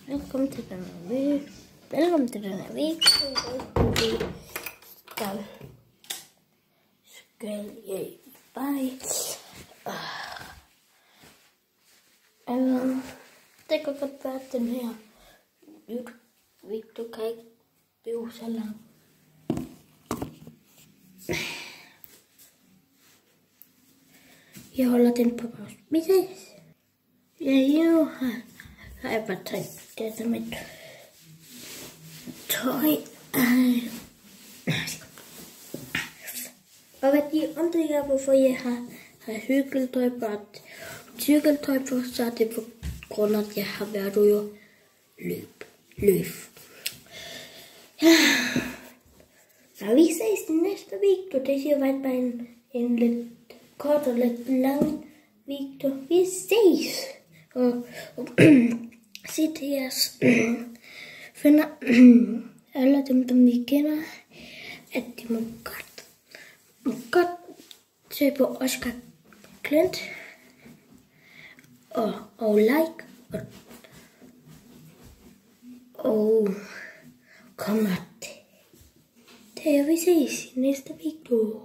Velkommen til den her video. Velkommen til den her video. Der skal jeg bare... det kan godt være, at den her YouTube-video kan ikke blive så lang. Jeg holder den på pause. Vi ses. Ja, har jeg bare taget det er mit tøj. Og hvad de undrer, hvorfor jeg har cykeltøj på, så er det på grund af, at jeg har været ude og løb. Ja. Så vi ses i næste video. Det siger bare en lidt kort og lidt lang video. Vi ses. Og sig til jeres venner, alle dem vi kender, at de må godt se på Oscar Klint og like og komment. Det vi ses i næste video.